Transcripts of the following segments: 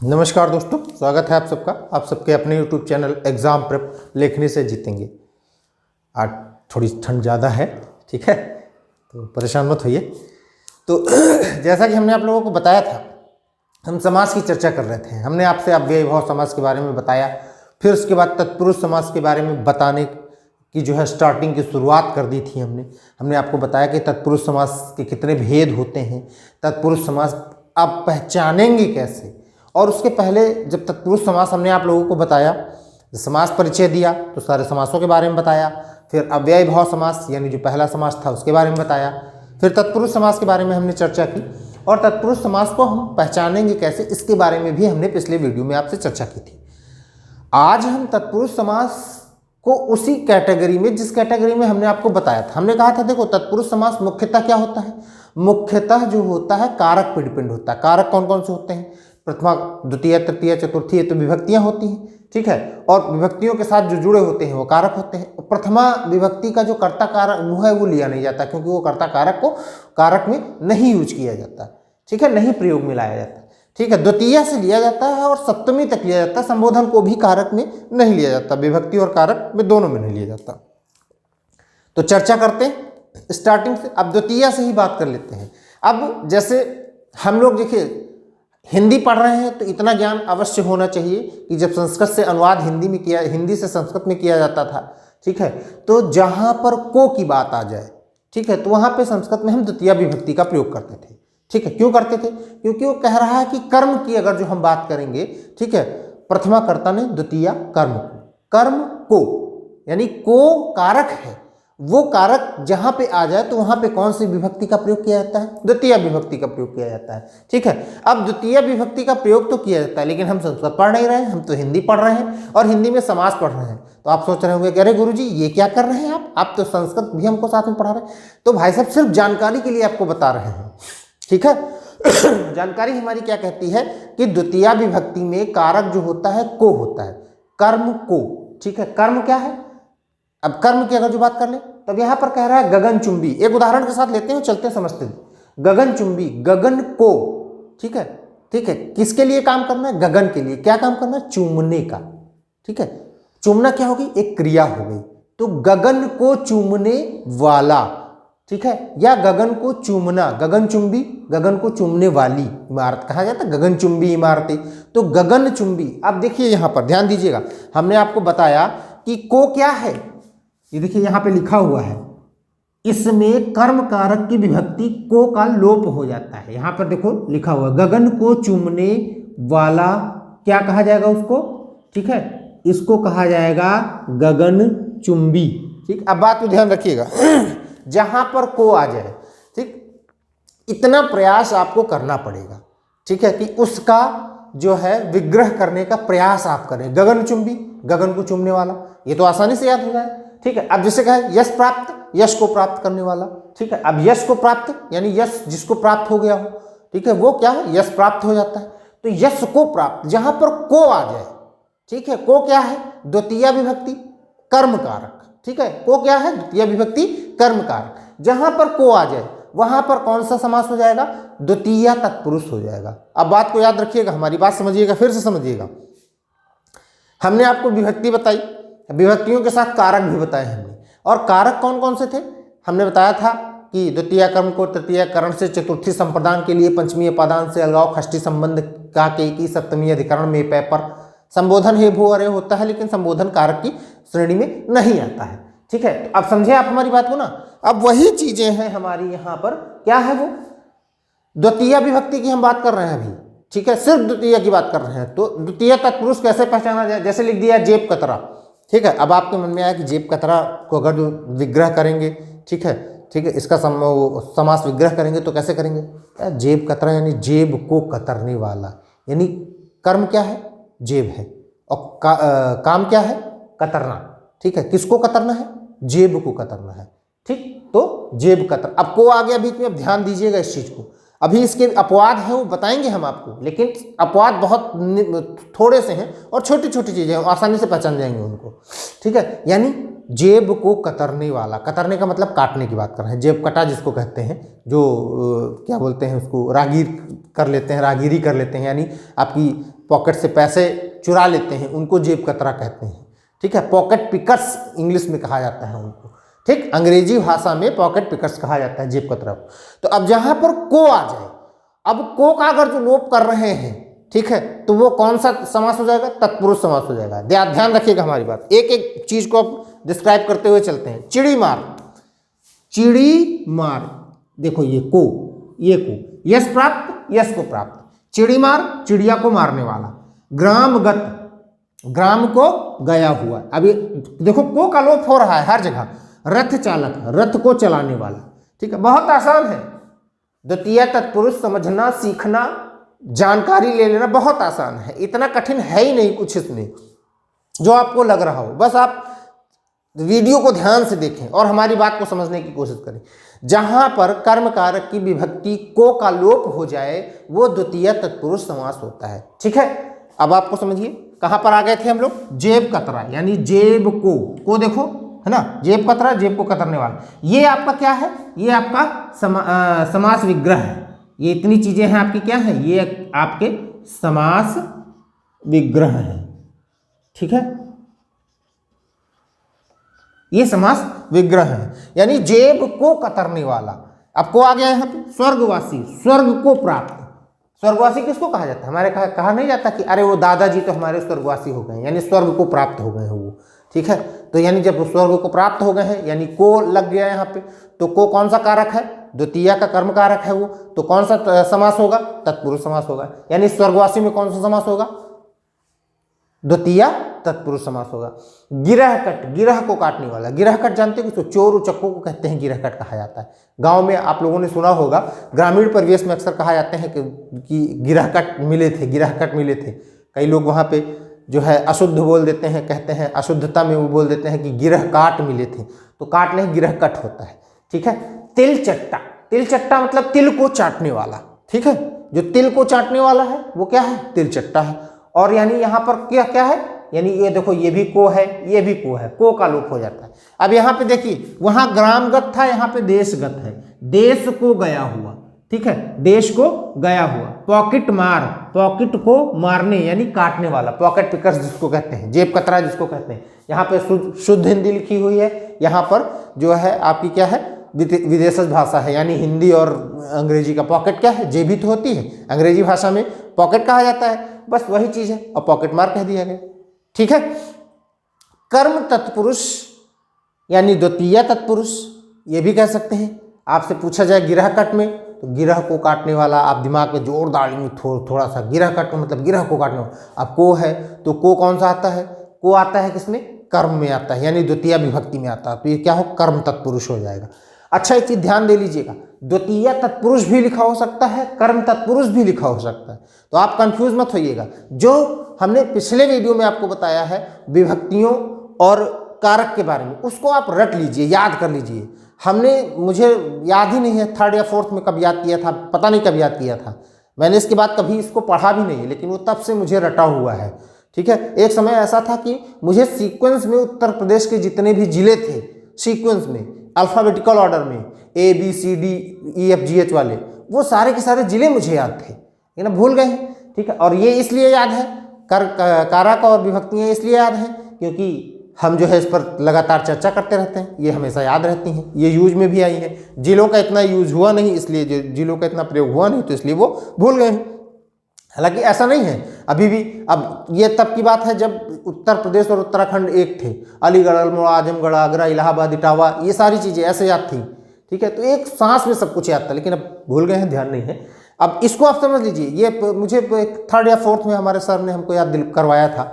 नमस्कार दोस्तों, स्वागत है आप सबका। आप सबके अपने YouTube चैनल एग्ज़ाम प्रेप लेखनी से जीतेंगे। आज थोड़ी ठंड ज़्यादा है, ठीक है, तो परेशान मत होइए। तो जैसा कि हमने आप लोगों को बताया था, हम समास की चर्चा कर रहे थे। हमने आपसे अव्ययी भाव समास के बारे में बताया, फिर उसके बाद तत्पुरुष समास के बारे में बताने की जो है स्टार्टिंग की शुरुआत कर दी थी। हमने आपको बताया कि तत्पुरुष समास के कितने भेद होते हैं, तत्पुरुष समास आप पहचानेंगे कैसे। और उसके पहले जब तत्पुरुष समास हमने आप लोगों को बताया, समास परिचय दिया तो सारे समासों के बारे में बताया, फिर अव्ययी भाव समास यानी जो पहला समास था उसके बारे में बताया, फिर तत्पुरुष समास के बारे में हमने चर्चा की, और तत्पुरुष समास को हम पहचानेंगे कैसे इसके बारे में भी हमने पिछले वीडियो में आपसे चर्चा की थी। आज हम तत्पुरुष समास को उसी कैटेगरी में, जिस कैटेगरी में हमने आपको बताया था, हमने कहा था देखो तत्पुरुष समास मुख्यतः क्या होता है, मुख्यतः जो होता है कारक पे डिपेंड होता है। कारक कौन कौन से होते हैं? प्रथमा, द्वितीय, तृतीय, चतुर्थी, तो विभक्तियां होती हैं, ठीक है, और विभक्तियों के साथ जो जुड़े होते हैं वो कारक होते हैं। प्रथमा विभक्ति का जो कर्ता कारक वो है वो लिया नहीं जाता, क्योंकि वो कर्ता कारक को कारक में नहीं यूज किया जाता, ठीक है, नहीं प्रयोग में लाया जाता, ठीक है। द्वितीय से लिया जाता है और सप्तमी तक लिया जाता है। संबोधन को भी कारक में नहीं लिया जाता, विभक्ति और कारक में दोनों में नहीं लिया जाता। तो चर्चा करते हैं स्टार्टिंग से। अब द्वितीय से ही बात कर लेते हैं। अब जैसे हम लोग देखिए हिंदी पढ़ रहे हैं तो इतना ज्ञान अवश्य होना चाहिए कि जब संस्कृत से अनुवाद हिंदी से संस्कृत में किया जाता था, ठीक है, तो जहां पर को की बात आ जाए, ठीक है, तो वहां पे संस्कृत में हम द्वितीय विभक्ति का प्रयोग करते थे, ठीक है। क्यों करते थे? क्योंकि वो कह रहा है कि कर्म की अगर जो हम बात करेंगे, ठीक है, प्रथमा कर्ता ने द्वितीय कर्म को यानी को कारक है, वो कारक जहां पे आ जाए तो वहां पे कौन सी विभक्ति का प्रयोग किया जाता है? द्वितीय विभक्ति का प्रयोग किया जाता है, ठीक है। अब द्वितीय विभक्ति का प्रयोग तो किया जाता है, लेकिन हम संस्कृत पढ़ नहीं रहे हैं, हम तो हिंदी पढ़ रहे हैं और हिंदी में समास पढ़ रहे हैं। तो आप सोच रहे होंगे कि अरे गुरुजी ये क्या कर रहे हैं आप तो संस्कृत भी हमको साथ में पढ़ा रहे हैं। तो भाई साहब सिर्फ जानकारी के लिए आपको बता रहे हैं, ठीक है। जानकारी हमारी क्या कहती है कि द्वितीय विभक्ति में कारक जो होता है को होता है, कर्म को, ठीक है। कर्म क्या है? अब कर्म की अगर जो बात कर ले तो अब यहां पर कह रहा है गगनचुंबी। एक उदाहरण के साथ लेते हैं, चलते हैं, समझते हैं। गगनचुंबी, गगन को, ठीक है, ठीक है, किसके लिए काम करना है? गगन के लिए। क्या काम करना है? चूमने का, ठीक है। चूमना क्या होगी? एक क्रिया हो गई। तो गगन को चूमने वाला, ठीक है, या गगन को चूमना, गगनचुंबी, गगन को चूमने वाली इमारत कहा जाता है गगनचुंबी इमारतें। तो गगनचुंबी। अब देखिए यहां पर ध्यान दीजिएगा, हमने आपको बताया कि को क्या है, ये देखिए यहां पे लिखा हुआ है, इसमें कर्म कारक की विभक्ति को का लोप हो जाता है। यहां पर देखो लिखा हुआ है गगन को चूमने वाला, क्या कहा जाएगा उसको? ठीक है, इसको कहा जाएगा गगन चुंबी, ठीक। अब बात को ध्यान रखिएगा, जहां पर को आ जाए, ठीक, इतना प्रयास आपको करना पड़ेगा, ठीक है, कि उसका जो है विग्रह करने का प्रयास आप करें। गगन चुंबी, गगन को चूमने वाला, ये तो आसानी से याद हो जाए, ठीक है। अब जैसे कहे यश प्राप्त, यश को प्राप्त करने वाला, ठीक है। अब यश को प्राप्त यानी यश जिसको प्राप्त हो गया हो, ठीक है, वो क्या है? यश प्राप्त हो जाता है। तो यश को प्राप्त, जहां पर को आ जाए, ठीक है, को क्या है? द्वितीय विभक्ति कर्म कारक, ठीक है, को क्या है? द्वितीय विभक्ति कर्म कारक। जहां पर को आ जाए वहां पर कौन सा समास हो जाएगा? द्वितीय तत्पुरुष हो जाएगा। अब बात को याद रखिएगा, हमारी बात समझिएगा, फिर से समझिएगा। हमने आपको विभक्ति बताई, विभक्तियों के साथ कारक भी बताए हमने, और कारक कौन कौन से थे हमने बताया था कि द्वितीय कर्म को तृतीय करण से, चतुर्थी संप्रदान के लिए पंचमी अपादान से अलगाव, षष्ठी संबंध का की, सप्तमी अधिकरण में पे पर। संबोधन हे भू अरे होता है, लेकिन संबोधन कारक की श्रेणी में नहीं आता है, ठीक है। तो अब समझे आप हमारी बात को ना। अब वही चीजें हैं हमारी यहाँ पर, क्या है वो? द्वितीय विभक्ति की हम बात कर रहे हैं अभी, ठीक है, सिर्फ द्वितीय की बात कर रहे हैं। तो द्वितीय तत्पुरुष कैसे पहचाना जाए? जैसे लिख दिया जेब कतरा, ठीक है। अब आपके मन में आया कि जेब कतरा को अगर जो विग्रह करेंगे, ठीक है, ठीक है, इसका समास विग्रह करेंगे तो कैसे करेंगे? जेब कतरा यानी जेब को कतरने वाला, यानी कर्म क्या है? जेब है, और काम क्या है? कतरना, ठीक है। किसको कतरना है? जेब को कतरना है, ठीक। तो जेब कतर। अब को आ गया बीच में, अब ध्यान दीजिएगा इस चीज को। अभी इसके अपवाद हैं वो बताएंगे हम आपको, लेकिन अपवाद बहुत थोड़े से हैं और छोटी छोटी चीजें हैं, आसानी से पहचान जाएंगे उनको, ठीक है। यानी जेब को कतरने वाला, कतरने का मतलब काटने की बात कर रहे हैं, जेब कटा जिसको कहते हैं, जो क्या बोलते हैं उसको, रागीर कर लेते हैं, रागीरी कर लेते हैं, यानी आपकी पॉकेट से पैसे चुरा लेते हैं, उनको जेब कतरा कहते हैं। ठीक है, पॉकेट पिकर्स इंग्लिश में कहा जाता है उनको। ठीक, अंग्रेजी भाषा में पॉकेट पिकर्स कहा जाता है जेब कतरा को। तो अब जहां पर को आ जाए, अब को का अगर जो लोप कर रहे हैं, ठीक है, तो वो कौन सा समास हो जाएगा? तत्पुरुष समास हो जाएगा। ध्यान रखिएगा हमारी बात, एक एक चीज को आप डिस्क्राइब करते हुए चलते हैं। चिड़ी मार, चिड़ी मार, देखो ये को, ये को, यश प्राप्त, यश को प्राप्त, चिड़ी मार, चिड़िया को मारने वाला। ग्रामगत, ग्राम को गया हुआ। अभी देखो को का लोप हो रहा है हर जगह। रथ चालक, रथ को चलाने वाला। ठीक है, बहुत आसान है, द्वितीय तत्पुरुष समझना, सीखना, जानकारी ले लेना बहुत आसान है, इतना कठिन है ही नहीं कुछ इसमें जो आपको लग रहा हो। बस आप वीडियो को ध्यान से देखें और हमारी बात को समझने की कोशिश करें। जहां पर कर्म कारक की विभक्ति को का लोप हो जाए वो द्वितीय तत्पुरुष समास होता है। ठीक है, अब आपको समझिए कहां पर आ गए थे हम लोग? जेब कतरा, यानी जेब को देखो है ना, जेब कतरा, जेब को कतरने वाला। ये आपका क्या है? ये आपका समास विग्रह है। ये इतनी चीजें हैं आपकी क्या है? ये आपके समास विग्रह है। ठीक है, ये समास विग्रह है, यानी जेब को कतरने वाला। अब को आ गया यहाँ पे। स्वर्गवासी, स्वर्ग को प्राप्त। स्वर्गवासी किसको कहा जाता है? हमारे कहा नहीं जाता कि अरे वो दादाजी तो हमारे स्वर्गवासी हो गए, यानी स्वर्ग को प्राप्त हो गए हैं वो। ठीक है, तो यानी जब स्वर्ग को प्राप्त हो गए हैं, यानी को लग गया यहाँ पे, तो को कौन सा कारक है? द्वितीय का कर्म कारक है वो, तो कौन सा समास होगा? तत्पुरुष समास होगा। यानी स्वर्गवासी में कौन सा समास होगा? द्वितीय तत्पुरुष समास होगा। गिरहकट, गिरह को काटने वाला। गिरहकट जानते हो, चोर उचक्कों को कहते हैं गिरहकट कहा जाता है। गांव में आप लोगों ने सुना होगा, ग्रामीण परिवेश में अक्सर कहा जाते हैं कि गिरहकट मिले थे, गिरहकट मिले थे। कई लोग वहाँ पे जो है अशुद्ध बोल देते हैं, कहते हैं अशुद्धता में वो बोल देते हैं कि गिरह काट मिले थे, तो काट नहीं गिरहकट होता है। ठीक है, तिल चट्टा, तिल चट्टा मतलब तिल को चाटने वाला। ठीक है, जो तिल को चाटने वाला है वो क्या है? तिल चट्टा है। और यानी यहाँ पर क्या क्या है? यानी ये देखो, ये भी को है, ये भी को है, को का लोप हो जाता है। अब यहाँ पे देखिए, वहां ग्रामगत था, यहाँ पे देशगत है। देश को गया हुआ। ठीक है, देश को गया हुआ। पॉकेट मार, पॉकेट को मारने यानी काटने वाला, पॉकेट पिकर्स जिसको कहते हैं, जेब कतरा जिसको कहते हैं। यहाँ पे शुद्ध हिंदी लिखी हुई है, यहाँ पर जो है आपकी क्या है? विदेशज भाषा है, यानी हिंदी और अंग्रेजी का। पॉकेट क्या है? जेब ही तो होती है, अंग्रेजी भाषा में पॉकेट कहा जाता है, बस वही चीज है, और पॉकेट मार कह दिया गया। ठीक है, कर्म तत्पुरुष यानी द्वितीय तत्पुरुष, ये भी कह सकते हैं। आपसे पूछा जाए गिरहकट में, तो गिरह को काटने वाला, आप दिमाग में जोर डालेंगे थोड़ा सा, गिरहकट मतलब गिरह को काटने वाला। अब को है तो को कौन सा आता है? को आता है किसमें? कर्म में आता है, यानी द्वितीय विभक्ति में आता है, तो ये क्या हो? कर्म तत्पुरुष हो जाएगा। अच्छा, एक चीज ध्यान दे लीजिएगा, द्वितीय तत्पुरुष भी लिखा हो सकता है, कर्म तत्पुरुष भी लिखा हो सकता है, तो आप कंफ्यूज मत होइएगा। जो हमने पिछले वीडियो में आपको बताया है विभक्तियों और कारक के बारे में, उसको आप रट लीजिए, याद कर लीजिए। मुझे याद ही नहीं है थर्ड या फोर्थ में कब याद किया था, पता नहीं कब याद किया था मैंने। इसके बाद कभी इसको पढ़ा भी नहीं है, लेकिन वो तब से मुझे रटा हुआ है। ठीक है, एक समय ऐसा था कि मुझे सीक्वेंस में उत्तर प्रदेश के जितने भी जिले थे, सीक्वेंस में अल्फाबेटिकल ऑर्डर में ABCDEFGH वाले, वो सारे के सारे जिले मुझे याद थे, लेकिन भूल गए हैं। ठीक है, और ये इसलिए याद है, कारक और विभक्तियाँ इसलिए याद हैं क्योंकि हम जो है इस पर लगातार चर्चा करते रहते हैं, ये हमेशा याद रहती हैं, ये यूज में भी आई है। जिलों का इतना यूज हुआ नहीं, इसलिए जिलों का इतना प्रयोग हुआ नहीं, तो इसलिए वो भूल गए हैं। हालांकि ऐसा नहीं है अभी भी। अब ये तब की बात है जब उत्तर प्रदेश और उत्तराखंड एक थे, अलीगढ़, अल्मोड़ा, आजमगढ़, आगरा, इलाहाबाद, इटावा, ये सारी चीज़ें ऐसे याद थी। ठीक है, तो एक सांस में सब कुछ याद था, लेकिन अब भूल गए हैं, ध्यान नहीं है। अब इसको आप समझ लीजिए, ये मुझे थर्ड या फोर्थ में हमारे सर ने हमको याद करवाया था,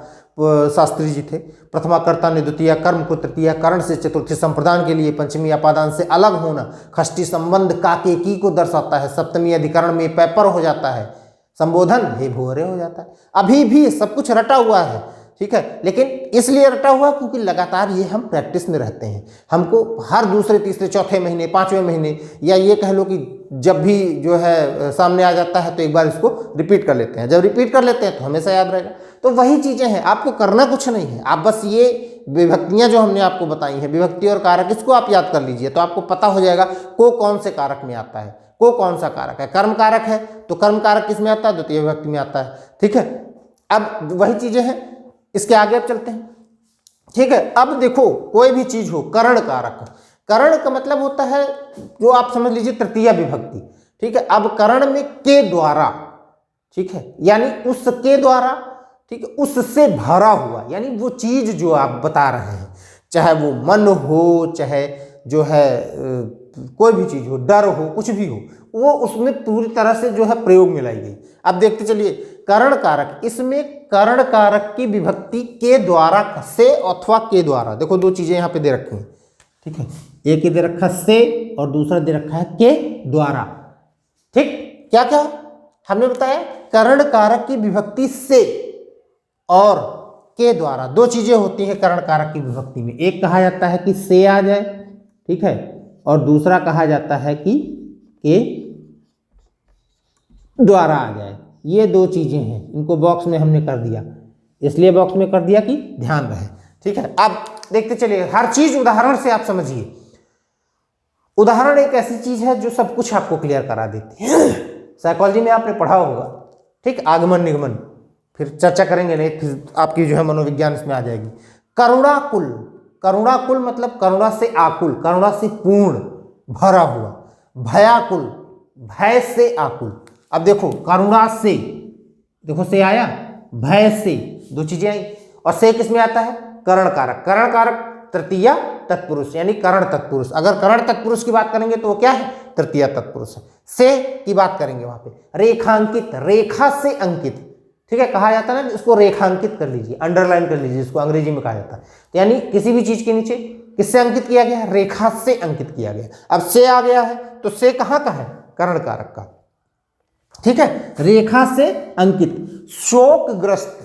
शास्त्री जी थे। प्रथमा कर्ता ने द्वितीय कर्म को तृतीय करण से चतुर्थी संप्रदान के लिए पंचमी अपादान से अलग होना खष्टी संबंध काके की को दर्शाता है। सप्तमी अधिकरण में पेपर हो जाता है, संबोधन हे भोरे हो जाता है। अभी भी सब कुछ रटा हुआ है। ठीक है, लेकिन इसलिए रटा हुआ क्योंकि लगातार ये हम प्रैक्टिस में रहते हैं। हमको हर दूसरे तीसरे चौथे महीने, पांचवें महीने, या ये कह लो कि जब भी जो है सामने आ जाता है तो एक बार इसको रिपीट कर लेते हैं। जब रिपीट कर लेते हैं तो हमेशा याद रहेगा। तो वही चीज़ें हैं, आपको करना कुछ नहीं है, आप बस ये विभक्तियां जो हमने आपको बताई हैं, विभक्ति और कारक, इसको आप याद कर लीजिए तो आपको पता हो जाएगा को कौन से कारक में आता है, को कौन सा कारक है। कर्म कारक है तो कर्म कारक किस में आता है, द्वितीय विभक्ति में आता है। ठीक है, अब वही चीजें हैं, इसके आगे अब चलते हैं। ठीक है, अब देखो कोई भी चीज हो, करण कारक, करण का मतलब होता है जो आप समझ लीजिए तृतीय विभक्ति। ठीक है, अब करण में के द्वारा, ठीक है, यानी उसके द्वारा, ठीक है, उससे भरा हुआ, यानी वो चीज जो आप बता रहे हैं, चाहे वो मन हो, चाहे जो है कोई भी चीज हो, डर हो, कुछ भी हो, वो उसमें पूरी तरह से जो है प्रयोग में लाई गई। अब देखते चलिए करण कारक, इसमें करण कारक की विभक्ति के द्वारा, से अथवा के द्वारा। देखो दो चीजें यहाँ पे दे रखी हैं। ठीक है, एक दे रखा से और दूसरा दे रखा है के द्वारा। ठीक, क्या क्या हमने बताया, करण कारक की विभक्ति से और के द्वारा, दो चीजें होती हैं करण कारक की विभक्ति में। एक कहा जाता है कि से आ जाए, ठीक है, और दूसरा कहा जाता है कि के द्वारा आ जाए। ये दो चीजें हैं, इनको बॉक्स में हमने कर दिया, इसलिए बॉक्स में कर दिया कि ध्यान रहे। ठीक है, अब देखते चलिए, हर चीज उदाहरण से आप समझिए। उदाहरण एक ऐसी चीज है जो सब कुछ आपको क्लियर करा देती है। साइकोलॉजी में आपने पढ़ा होगा, ठीक, आगमन निगमन, फिर चर्चा करेंगे, नहीं फिर आपकी जो है मनोविज्ञान इसमें आ जाएगी। करुणाकुल, करुणाकुल मतलब करुणा से आकुल, करुणा से पूर्ण, भरा हुआ। भयाकुल, भय से आकुल। अब देखो करुणा से, देखो से आया, भय से, दो चीजें आई, और से किस में आता है, करण कारक। करण कारक तृतीया तत्पुरुष, यानी करण तत्पुरुष। अगर करण तत्पुरुष की बात करेंगे तो वो क्या है, तृतीया तत्पुरुष है। से की बात करेंगे वहां पे रेखांकित, रेखा से अंकित। ठीक है, कहा जाता है ना इसको रेखांकित कर लीजिए, अंडरलाइन कर लीजिए, इसको अंग्रेजी में कहा जाता है। तो यानी किसी भी चीज के नीचे किससे अंकित किया गया है, रेखा से अंकित किया गया। अब से आ गया है तो से कहाँ का है, करण कारक का। ठीक है, रेखा से अंकित। शोकग्रस्त,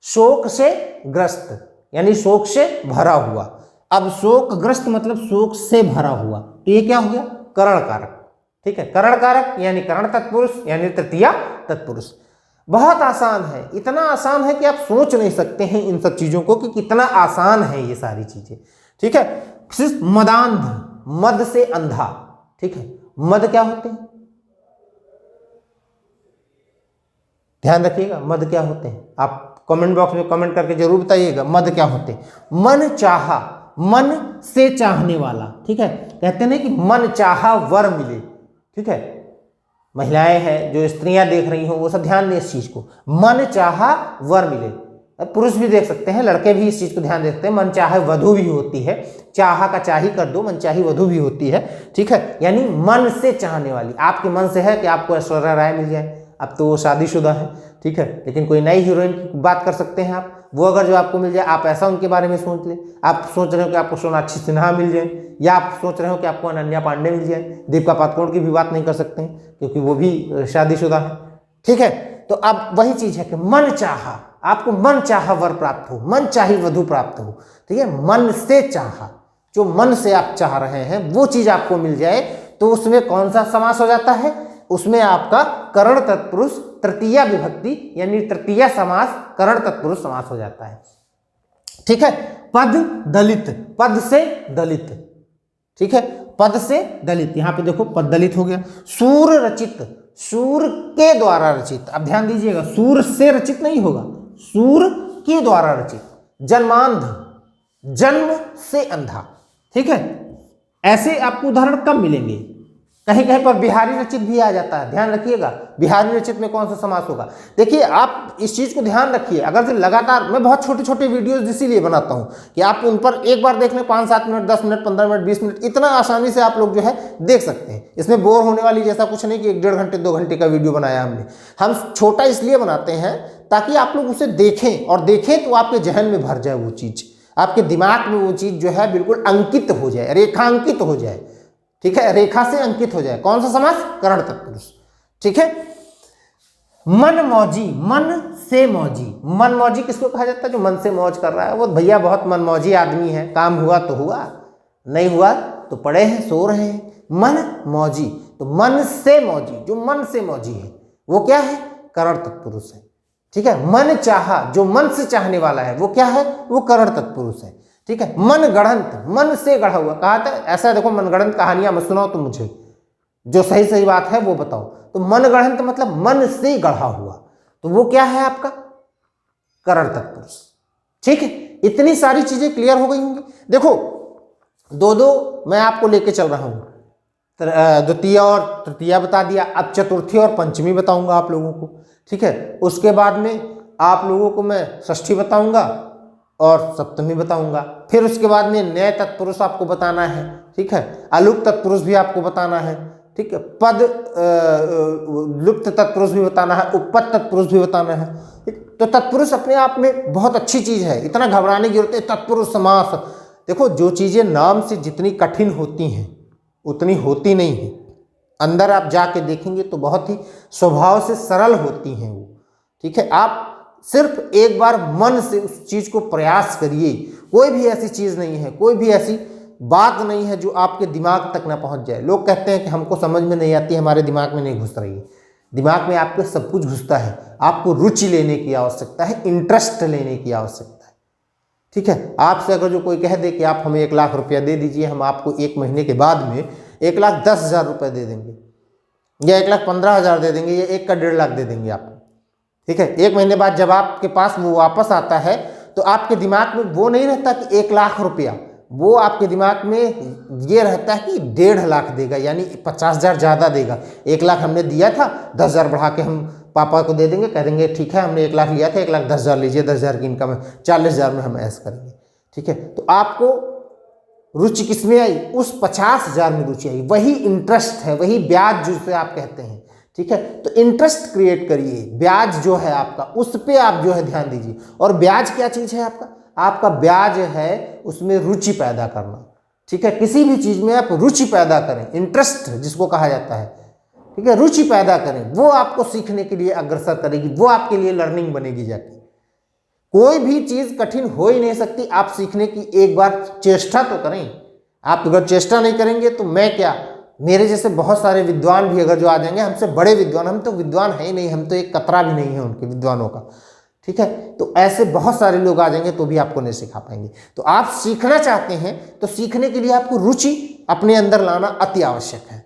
शोक से ग्रस्त, यानी शोक से भरा हुआ। अब शोकग्रस्त मतलब शोक से भरा हुआ, तो ये क्या हो गया, करण कारक। ठीक है, करण कारक यानी करण तत्पुरुष, यानी तृतीया तत्पुरुष। बहुत आसान है, इतना आसान है कि आप सोच नहीं सकते हैं इन सब चीजों को कि कितना आसान है ये सारी चीजें। ठीक है, सिर्फ मदांध, मद से अंधा। ठीक है, मद क्या होते हैं, ध्यान रखिएगा, मद क्या होते हैं, आप कमेंट बॉक्स में कमेंट करके जरूर बताइएगा मद क्या होते हैं। मन चाहा, मन से चाहने वाला। ठीक है, कहते नहीं कि मन चाहा वर मिले। ठीक है, महिलाएं हैं जो स्त्रियां देख रही हो वो सब ध्यान दें इस चीज को, मन चाहा वर मिले। पुरुष भी देख सकते हैं, लड़के भी इस चीज को ध्यान दे सकते हैं। मन चाहे वधु भी होती है, चाहा का चाही कर दो, मन चाही वधु भी होती है। ठीक है, यानी मन से चाहने वाली। आपके मन से है कि आपको ऐश्वर्या राय मिल जाए, अब तो वो शादीशुदा है। ठीक है, लेकिन कोई नई हीरोइन की बात कर सकते हैं आप, वो अगर जो आपको मिल जाए, आप ऐसा उनके बारे में सोच ले। आप सोच रहे हो कि आपको सोनाक्षी सिन्हा मिल जाए, या आप सोच रहे हो कि आपको अनन्या पांडे मिल जाए। दीपिका पादुकोण की भी बात नहीं कर सकते हैं क्योंकि वो भी शादीशुदा है। ठीक है, तो अब वही चीज है कि मन चाहा, आपको मन चाहा वर प्राप्त हो, मन चाही वधु प्राप्त हो। ठीक है, मन से चाहा, जो मन से आप चाह रहे हैं वो चीज आपको मिल जाए, तो उसमें कौन सा समास हो जाता है, उसमें आपका करण तत्पुरुष तृतीया विभक्ति यानी तृतीया समास करण तत्पुरुष समास हो जाता है। ठीक है, पद दलित, पद से दलित। ठीक है, पद से दलित, यहां पे देखो पद दलित हो गया। सूर रचित, सूर के द्वारा रचित। अब ध्यान दीजिएगा, सूर से रचित नहीं होगा, सूर के द्वारा रचित। जन्मांध, जन्म से अंधा। ठीक है, ऐसे आपको उदाहरण कब मिलेंगे, कहीं कहीं पर बिहारी रचित भी आ जाता है। ध्यान रखिएगा, बिहारी रचित में कौन सा समास होगा। देखिए, आप इस चीज को ध्यान रखिए। अगर जो लगातार, मैं बहुत छोटे छोटे वीडियोस इसीलिए बनाता हूं कि आप उन पर एक बार देख लें, 5-7 मिनट, 10 मिनट, 15 मिनट, 20 मिनट, इतना आसानी से आप लोग जो है देख सकते हैं। इसमें बोर होने वाली जैसा कुछ नहीं कि 1-1.5 घंटे 2 घंटे का वीडियो बनाया हमने। हम छोटा इसलिए बनाते हैं ताकि आप लोग उसे देखें, और देखें तो आपके जहन में भर जाए वो चीज, आपके दिमाग में वो चीज जो है बिल्कुल अंकित हो जाए, रेखांकित हो जाए। ठीक है, रेखा से अंकित हो जाए। कौन सा समास, करण तत्पुरुष। ठीक है, मन मौजी, मन से मौजी। मन मौजी किसको कहा जाता है, जो मन से मौज कर रहा है। वो भैया बहुत मन मौजी आदमी है, काम हुआ तो हुआ, नहीं हुआ तो पड़े हैं, सो रहे हैं। मन मौजी, तो मन से मौजी, जो मन से मौजी है वो क्या है, करण तत्पुरुष है। ठीक है, मन चाहा, जो मन से चाहने वाला है वो क्या है, वो करण तत्पुरुष है। ठीक है। मनगढ़ंत, मन से गढ़ा हुआ, कहा था ऐसा देखो मनगढ़ंत कहानियां मत सुनाओ तुम मुझे, जो सही सही बात है वो बताओ। तो मनगढ़ंत मतलब मन से गढ़ा हुआ, तो वो क्या है आपका करण तत्पुरुष। ठीक है, इतनी सारी चीजें क्लियर हो गई होंगी। देखो दो दो मैं आपको लेके चल रहा हूं, द्वितीय और तृतीया बता दिया, अब चतुर्थी और पंचमी बताऊंगा आप लोगों को। ठीक है, उसके बाद में आप लोगों को मैं षष्ठी बताऊंगा और सप्तमी बताऊंगा। फिर उसके बाद में नए तत्पुरुष आपको बताना है। ठीक है, अलुप्त तत्पुरुष भी आपको बताना है। ठीक है, पद लुप्त तत्पुरुष भी बताना है, उपपद तत्पुरुष भी बताना है। तो तत्पुरुष अपने आप में बहुत अच्छी चीज है, इतना घबराने की जरूरत है। तत्पुरुष समास, देखो जो चीजें नाम से जितनी कठिन होती हैं उतनी होती नहीं है, अंदर आप जाके देखेंगे तो बहुत ही स्वभाव से सरल होती हैं वो। ठीक है, आप सिर्फ एक बार मन से उस चीज को प्रयास करिए। कोई भी ऐसी चीज नहीं है, कोई भी ऐसी बात नहीं है जो आपके दिमाग तक ना पहुंच जाए। लोग कहते हैं कि हमको समझ में नहीं आती, हमारे दिमाग में नहीं घुस रही है। दिमाग में आपके सब कुछ घुसता है, आपको रुचि लेने की आवश्यकता है, इंटरेस्ट लेने की आवश्यकता है। ठीक है, आपसे अगर जो कोई कह दे कि आप हमें 1 लाख रुपया दे दीजिए, हम आपको 1 महीने के बाद में 1,10,000 रुपये दे देंगे, या 1,15,000 दे देंगे, या 1 का 1.5 लाख दे देंगे आपको। ठीक है, 1 महीने बाद जब आपके पास वो वापस आता है तो आपके दिमाग में वो नहीं रहता कि 1 लाख रुपया, वो आपके दिमाग में ये रहता है कि 1.5 लाख देगा, यानी 50,000 ज़्यादा देगा। 1 लाख हमने दिया था, 10,000 बढ़ा के हम पापा को दे देंगे, कह देंगे ठीक है हमने 1 लाख लिया था, 1,10,000 लीजिए, 10,000 की इनकम है, 40,000 में हम ऐसा करेंगे। ठीक है, तो आपको रुचि किस में आई? उस 50,000 में रुचि आई, वही इंटरेस्ट है, वही ब्याज जिसे आप कहते हैं। ठीक है, तो इंटरेस्ट क्रिएट करिए, ब्याज जो है आपका उस पर आप जो है ध्यान दीजिए। और ब्याज क्या चीज़ है आपका? आपका ब्याज है उसमें रुचि पैदा करना। ठीक है, किसी भी चीज़ में आप रुचि पैदा करें, इंटरेस्ट जिसको कहा जाता है। ठीक है, रुचि पैदा करें, वो आपको सीखने के लिए अग्रसर करेगी, वो आपके लिए लर्निंग बनेगी जाके। कोई भी चीज़ कठिन हो ही नहीं सकती, आप सीखने की एक बार चेष्टा तो करें। आप अगर चेष्टा नहीं करेंगे तो मैं क्या, मेरे जैसे बहुत सारे विद्वान भी अगर जो आ जाएंगे, हमसे बड़े विद्वान, हम तो विद्वान है ही नहीं, हम तो एक कतरा भी नहीं है उनके विद्वानों का। ठीक है, तो ऐसे बहुत सारे लोग आ जाएंगे तो भी आपको नहीं सिखा पाएंगे। तो आप सीखना चाहते हैं तो सीखने के लिए आपको रुचि अपने अंदर लाना अति आवश्यक है।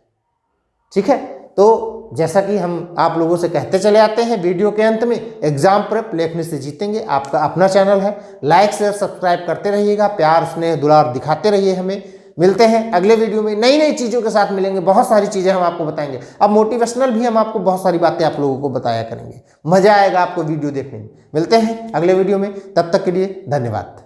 ठीक है, तो जैसा कि हम आप लोगों से कहते चले आते हैं वीडियो के अंत में, एग्जाम प्रेप लेखनी से जीतेंगे आपका अपना चैनल है। लाइक शेयर सब्सक्राइब करते रहिएगा, प्यार स्नेह दुलार दिखाते रहिए हमें। मिलते हैं अगले वीडियो में, नई नई चीज़ों के साथ मिलेंगे, बहुत सारी चीज़ें हम आपको बताएंगे। अब मोटिवेशनल भी हम आपको बहुत सारी बातें आप लोगों को बताया करेंगे, मजा आएगा आपको वीडियो देखने में। मिलते हैं अगले वीडियो में, तब तक के लिए धन्यवाद।